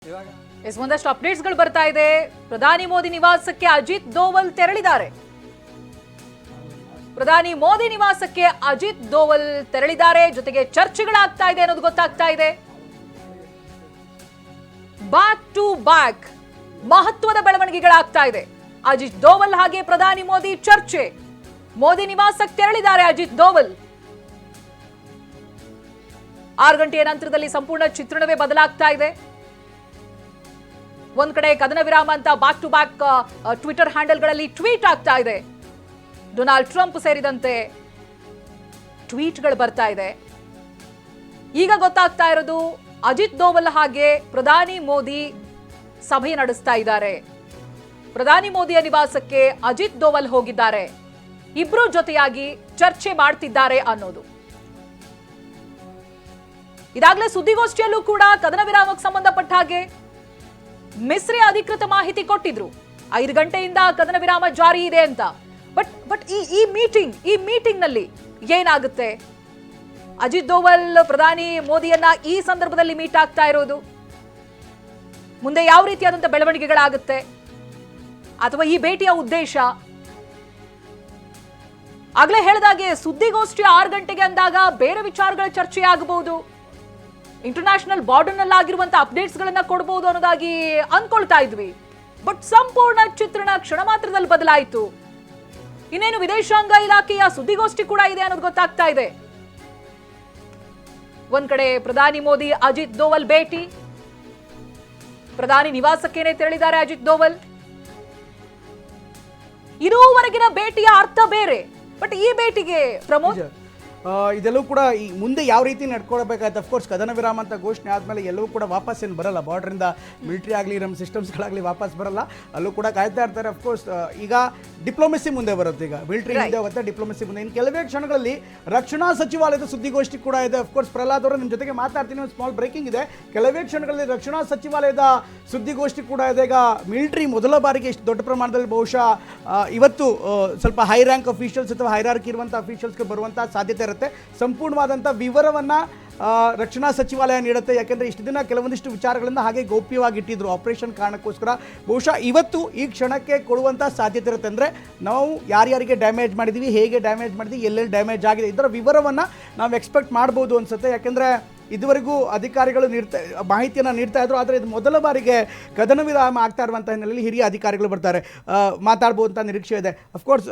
ಒಂದಷ್ಟು ಅಪ್ಡೇಟ್ಸ್ಗಳು ಬರ್ತಾ ಇದೆ. ಪ್ರಧಾನಿ ಮೋದಿ ನಿವಾಸಕ್ಕೆ ಅಜಿತ್ ದೋವಲ್ ತೆರಳಿದ್ದಾರೆ. ಪ್ರಧಾನಿ ಮೋದಿ ನಿವಾಸಕ್ಕೆ ಅಜಿತ್ ದೋವಲ್ ತೆರಳಿದ್ದಾರೆ. ಜೊತೆಗೆ ಚರ್ಚೆಗಳಾಗ್ತಾ ಇದೆ ಅನ್ನೋದು ಗೊತ್ತಾಗ್ತಾ ಇದೆ. ಬ್ಯಾಕ್ ಟು ಬ್ಯಾಕ್ ಮಹತ್ವದ ಬೆಳವಣಿಗೆಗಳಾಗ್ತಾ ಇದೆ. ಅಜಿತ್ ದೋವಲ್ ಹಾಗೆ ಪ್ರಧಾನಿ ಮೋದಿ ಚರ್ಚೆ. ಮೋದಿ ನಿವಾಸಕ್ಕೆ ತೆರಳಿದ್ದಾರೆ ಅಜಿತ್ ದೋವಲ್. 6 ಗಂಟೆಯ ನಂತರದಲ್ಲಿ ಸಂಪೂರ್ಣ ಚಿತ್ರಣವೇ ಬದಲಾಗ್ತಾ ಇದೆ. ಒಂದ್ ಕಡೆ ಕದನ ವಿರಾಮ ಅಂತ ಬ್ಯಾಕ್ ಟು ಬ್ಯಾಕ್ ಟ್ವಿಟರ್ ಹ್ಯಾಂಡಲ್ಗಳಲ್ಲಿ ಟ್ವೀಟ್ ಆಗ್ತಾ ಇದೆ. ಡೊನಾಲ್ಡ್ ಟ್ರಂಪ್ ಸೇರಿದಂತೆ ಟ್ವೀಟ್ಗಳು ಬರ್ತಾ ಇದೆ. ಈಗ ಗೊತ್ತಾಗ್ತಾ ಇರೋದು ಅಜಿತ್ ದೋವಲ್ ಹಾಗೆ ಪ್ರಧಾನಿ ಮೋದಿ ಸಭೆ ನಡೆಸ್ತಾ ಇದ್ದಾರೆ. ಪ್ರಧಾನಿ ಮೋದಿಯ ನಿವಾಸಕ್ಕೆ ಅಜಿತ್ ದೋವಲ್ ಹೋಗಿದ್ದಾರೆ. ಇಬ್ರು ಜೊತೆಯಾಗಿ ಚರ್ಚೆ ಮಾಡ್ತಿದ್ದಾರೆ ಅನ್ನೋದು. ಇದಾಗಲೇ ಸುದ್ದಿಗೋಷ್ಠಿಯಲ್ಲೂ ಕೂಡ ಕದನ ವಿರಾಮಕ್ಕೆ ಸಂಬಂಧಪಟ್ಟ ಹಾಗೆ ಮಿಸ್ರಿ ಅಧಿಕೃತ ಮಾಹಿತಿ ಕೊಟ್ಟಿದ್ರು. 5 ಗಂಟೆಯಿಂದ ಕದನ ವಿರಾಮ ಜಾರಿ ಇದೆ ಅಂತ. ಬಟ್ ಈ ಮೀಟಿಂಗ್ ನಲ್ಲಿ ಏನಾಗುತ್ತೆ? ಅಜಿತ್ ದೋವಲ್ ಪ್ರಧಾನಿ ಮೋದಿಯನ್ನ ಈ ಸಂದರ್ಭದಲ್ಲಿ ಮೀಟ್ ಆಗ್ತಾ ಇರೋದು, ಮುಂದೆ ಯಾವ ರೀತಿಯಾದಂತಹ ಬೆಳವಣಿಗೆಗಳಾಗುತ್ತೆ, ಅಥವಾ ಈ ಭೇಟಿಯ ಉದ್ದೇಶ? ಆಗ್ಲೇ ಹೇಳಿದಾಗೆ ಸುದ್ದಿಗೋಷ್ಠಿ 6 ಗಂಟೆಗೆ ಅಂದಾಗ ಬೇರೆ ವಿಚಾರಗಳ ಚರ್ಚೆ ಆಗಬಹುದು. ಇಂಟರ್ನ್ಯಾಷನಲ್ ಬಾರ್ಡರ್ ನಲ್ಲಿ ಆಗಿರುವಂತಹ ಅಪ್ಡೇಟ್ಸ್ ಗಳನ್ನ ಕೊಡಬಹುದು ಅನ್ನೋದಾಗಿ ಅನ್ಕೊಳ್ತಾ ಇದ್ವಿ. ಬಟ್ ಸಂಪೂರ್ಣ ಚಿತ್ರಣ ಕ್ಷಣ ಮಾತ್ರದಲ್ಲಿ ಬದಲಾಯಿತು. ಇನ್ನೇನು ವಿದೇಶಾಂಗ ಇಲಾಖೆಯ ಸುದ್ದಿಗೋಷ್ಠಿ ಕೂಡ ಇದೆ ಅನ್ನೋದು ಗೊತ್ತಾಗ್ತಾ ಇದೆ. ಒಂದ್ ಕಡೆ ಪ್ರಧಾನಿ ಮೋದಿ ಅಜಿತ್ ದೋವಲ್ ಭೇಟಿ. ಪ್ರಧಾನಿ ನಿವಾಸಕ್ಕೇನೆ ತೆರಳಿದ್ದಾರೆ ಅಜಿತ್ ದೋವಲ್. ಇದುವರೆಗಿನ ಭೇಟಿಯ ಅರ್ಥ ಬೇರೆ. ಬಟ್ ಈ ಭೇಟಿಗೆ ಪ್ರಮೋದ್ ಇದೆಲ್ಲವೂ ಕೂಡ ಈ ಮುಂದೆ ಯಾವ ರೀತಿ ನಡ್ಕೊಳ್ಬೇಕಾಯ್ತು. ಅಫ್ಕೋರ್ಸ್ ಕದನ ವಿರಾಮ ಅಂತ ಘೋಷಣೆ ಆದಮೇಲೆ ಎಲ್ಲವೂ ಕೂಡ ವಾಪಸ್ ಏನು ಬರಲ್ಲ. ಬಾರ್ಡ್ರಿಂದ ಮಿಲಿಟರಿ ಆಗಲಿ ನಮ್ಮ ಸಿಸ್ಟಮ್ಸ್ಗಳಾಗಲಿ ವಾಪಸ್ ಬರಲ್ಲ. ಅಲ್ಲೂ ಕೂಡ ಕಾಯ್ತಾ ಇರ್ತಾರೆ. ಅಫ್ಕೋರ್ಸ್ ಈಗ ಡಿಪ್ಲೊಮೆಸಿ ಮುಂದೆ ಬರುತ್ತೆ. ಈಗ ಮಿಲಿಟರಿ ಮುಂದೆ ಹೋಗುತ್ತೆ, ಡಿಪ್ಲೊಮೆಸಿ ಮುಂದೆ. ಇನ್ನು ಕೆಲವೇ ಕ್ಷಣಗಳಲ್ಲಿ ರಕ್ಷಣಾ ಸಚಿವಾಲಯದ ಸುದ್ದಿಗೋಷ್ಠಿ ಕೂಡ ಇದೆ. ಅಫ್ಕೋರ್ಸ್ ಪ್ರಹ್ಲಾದ್ ಅವರು ನಿಮ್ಮ ಜೊತೆಗೆ ಮಾತಾಡ್ತೀನಿ. ಒಂದು ಸ್ಮಾಲ್ ಬ್ರೇಕಿಂಗ್ ಇದೆ. ಕೆಲವೇ ಕ್ಷಣಗಳಲ್ಲಿ ರಕ್ಷಣಾ ಸಚಿವಾಲಯದ ಸುದ್ದಿಗೋಷ್ಠಿ ಕೂಡ ಇದೆ. ಈಗ ಮಿಲಿಟರಿ ಮೊದಲ ಬಾರಿಗೆ ಇಷ್ಟು ದೊಡ್ಡ ಪ್ರಮಾಣದಲ್ಲಿ ಬಹುಶಃ ಇವತ್ತು ಸ್ವಲ್ಪ ಹೈ ರ್ಯಾಂಕ್ ಅಫಿಷಿಯಲ್ಸ್ ಅಥವಾ ಹೈರಾರ್ಕಿ ಇರುವಂಥ ಅಫಿಷಿಯಲ್ಸ್ಗೆ ಬರುವಂಥ ಸಾಧ್ಯತೆ ಇರುತ್ತೆ. ಸಂಪೂರ್ಣವಾದಂಥ ವಿವರವನ್ನು ರಕ್ಷಣಾ ಸಚಿವಾಲಯ ನೀಡುತ್ತೆ. ಯಾಕೆಂದರೆ ಇಷ್ಟು ದಿನ ಕೆಲವೊಂದಿಷ್ಟು ವಿಚಾರಗಳನ್ನು ಹಾಗೆ ಗೌಪ್ಯವಾಗಿಟ್ಟಿದ್ರು ಆಪರೇಷನ್ ಕಾರಣಕ್ಕೋಸ್ಕರ. ಬಹುಶಃ ಇವತ್ತು ಈ ಕ್ಷಣಕ್ಕೆ ಕೊಡುವಂಥ ಸಾಧ್ಯತೆ ಇರುತ್ತೆ. ಅಂದರೆ ನಾವು ಯಾರ್ಯಾರಿಗೆ ಡ್ಯಾಮೇಜ್ ಮಾಡಿದ್ದೀವಿ, ಹೇಗೆ ಡ್ಯಾಮೇಜ್ ಮಾಡಿದ್ದೀವಿ, ಎಲ್ಲೆಲ್ಲಿ ಡ್ಯಾಮೇಜ್ ಆಗಿದೆ, ಇದರ ವಿವರವನ್ನು ನಾವು ಎಕ್ಸ್ಪೆಕ್ಟ್ ಮಾಡ್ಬೋದು ಅನಿಸುತ್ತೆ. ಯಾಕೆಂದರೆ ಇದುವರೆಗೂ ಅಧಿಕಾರಿಗಳು ಮಾಹಿತಿಯನ್ನು ನೀಡ್ತಾ ಇದ್ರು. ಆದರೆ ಇದು ಮೊದಲ ಬಾರಿಗೆ ಕದನ ವಿರಾಮ ಆಗ್ತಾ ಇರುವಂಥ ಹಿನ್ನೆಲೆಯಲ್ಲಿ ಹಿರಿಯ ಅಧಿಕಾರಿಗಳು ಬರ್ತಾರೆ, ಮಾತಾಡ್ಬೋದು ಅಂತ ನಿರೀಕ್ಷೆ ಇದೆ. ಅಫ್ಕೋರ್ಸ್